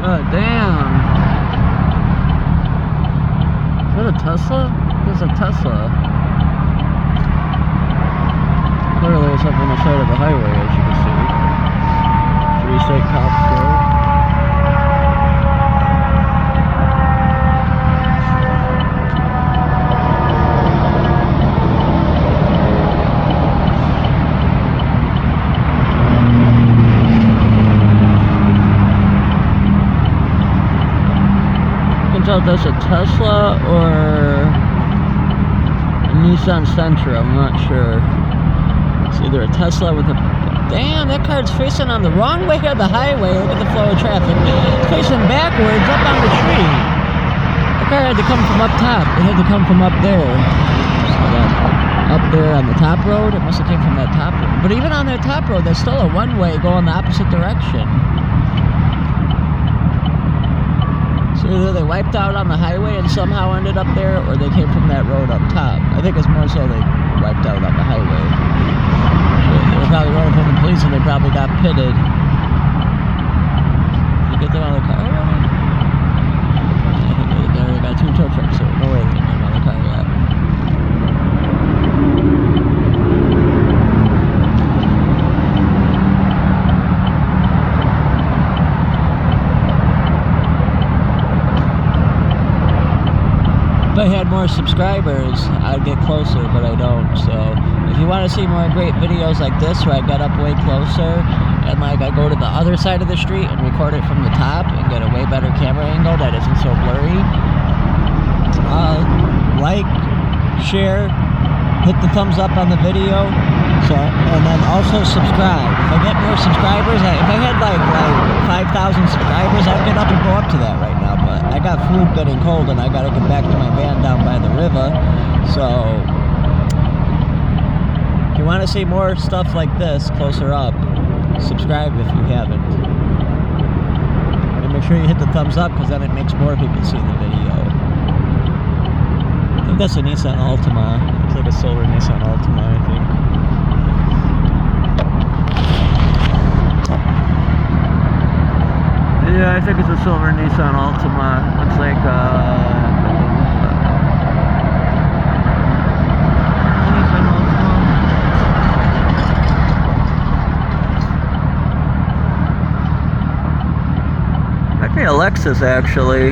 Oh, damn. Is that a Tesla? There's a Tesla. Clearly it's up on the side of the highway, as you can see. 3 state cops there. Tell if that's a Tesla or a Nissan Sentra, I'm not sure. It's either a Tesla with a... Damn, that car's facing on the wrong way of the highway. Look at the flow of traffic. It's facing backwards up on the tree. The car had to come from up top. It had to come from up there. So up there on the top road, it must have came from that top road. But even on that top road, there's still a one-way going the opposite direction. So either they wiped out on the highway and somehow ended up there, or they came from that road up top. I think it's more so they wiped out on the highway. So they were probably running from the police and they probably got pitted. Did you get them out of the car already? I think they got 2 tow trucks there. No way they got them out of the car yet. If I had more subscribers, I'd get closer, but I don't. So if you want to see more great videos like this, where I got up way closer and like I go to the other side of the street and record it from the top and get a way better camera angle that isn't so blurry, like, share, hit the thumbs up on the video, so, and then also subscribe. If I get more subscribers, if I had like 5,000 subscribers, I'd get up and go up to that right now. But I got food getting cold and I gotta get back to my van down by the river. So if you want to see more stuff like this closer up, subscribe if you haven't. And make sure you hit the thumbs up, because then it makes more people see the video. I think that's a Nissan Altima. It's like a silver Nissan Altima, I think. Yeah, I think it's a silver Nissan Altima. Looks like, Nissan Altima. Might be a Lexus, actually.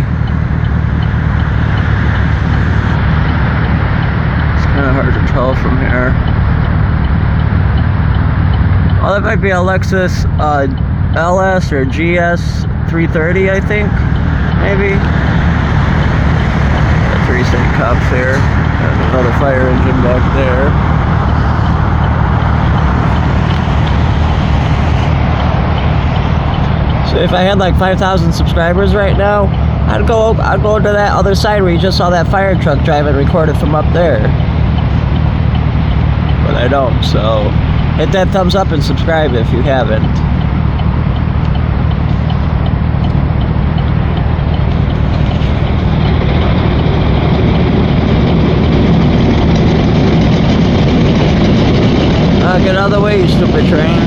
It's kind of hard to tell from here. Oh, that might be a Lexus, LS or GS 330, I think, maybe. Got 3 state cops here. Got another fire engine back there. So if I had like 5,000 subscribers right now, I'd go to that other side where you just saw that fire truck drive and record it from up there. But I don't, so hit that thumbs up and subscribe if you haven't. Get out of the way, you stupid train.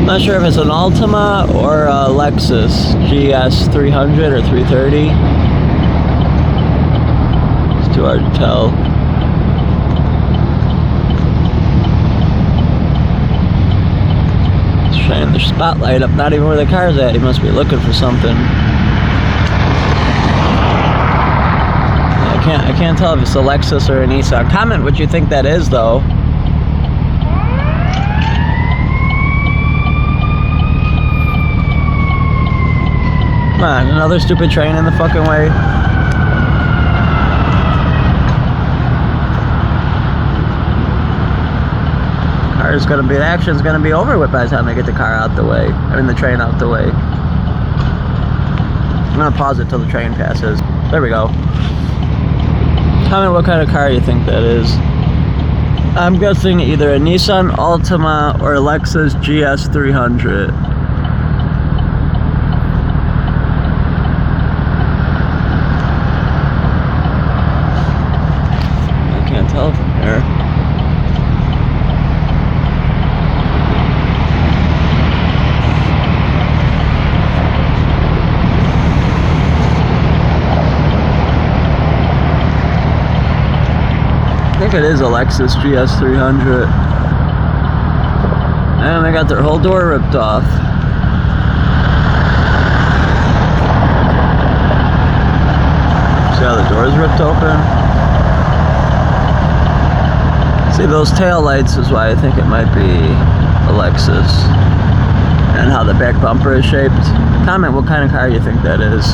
Not sure if it's an Altima or a Lexus GS 300 or 330. It's too hard to tell. It's shining the spotlight up, not even where the car's at. He must be looking for something. I can't tell if it's a Lexus or a Nissan. Comment what you think that is, though. Come on, another stupid train in the fucking way. The action's gonna be over with by the time they get the car out the way. I mean the train out the way. I'm gonna pause it till the train passes. There we go. Comment what kind of car you think that is. I'm guessing either a Nissan Altima or a Lexus GS 300. I can't tell from here. think it is a Lexus GS 300. And they got their whole door ripped off. See how the door's ripped open? See, those tail lights is why I think it might be a Lexus. And how the back bumper is shaped. Comment what kind of car you think that is.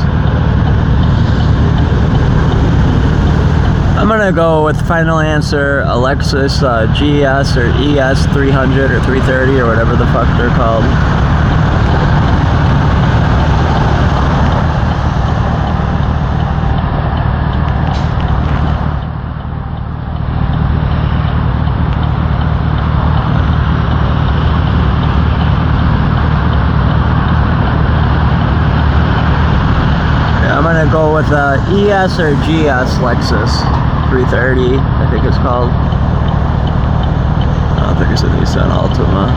I'm gonna go with the final answer, a Lexus GS or ES 300 or 330 or whatever the fuck they're called. I'm gonna go with ES or GS Lexus 330, I think it's called. I don't think it's a Nissan Altima.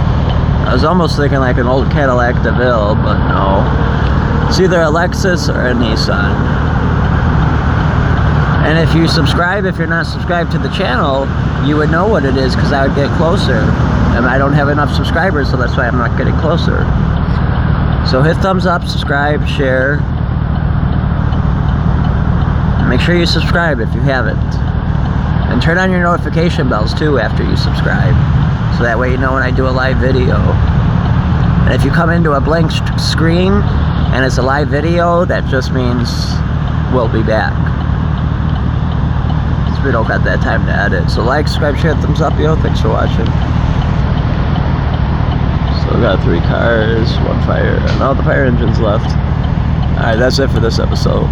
I was almost thinking like an old Cadillac DeVille, but no. It's either a Lexus or a Nissan. And if you subscribe, if you're not subscribed to the channel, you would know what it is because I would get closer. And I don't have enough subscribers, so that's why I'm not getting closer. So hit thumbs up, subscribe, share. Make sure you subscribe if you haven't. And turn on your notification bells too after you subscribe. So that way you know when I do a live video. And if you come into a blank screen and it's a live video, that just means we'll be back. Because we don't got that time to edit. So like, subscribe, share, thumbs up, yo. Thanks for watching. Still got 3 cars, 1 fire, and all the fire engines left. Alright, that's it for this episode.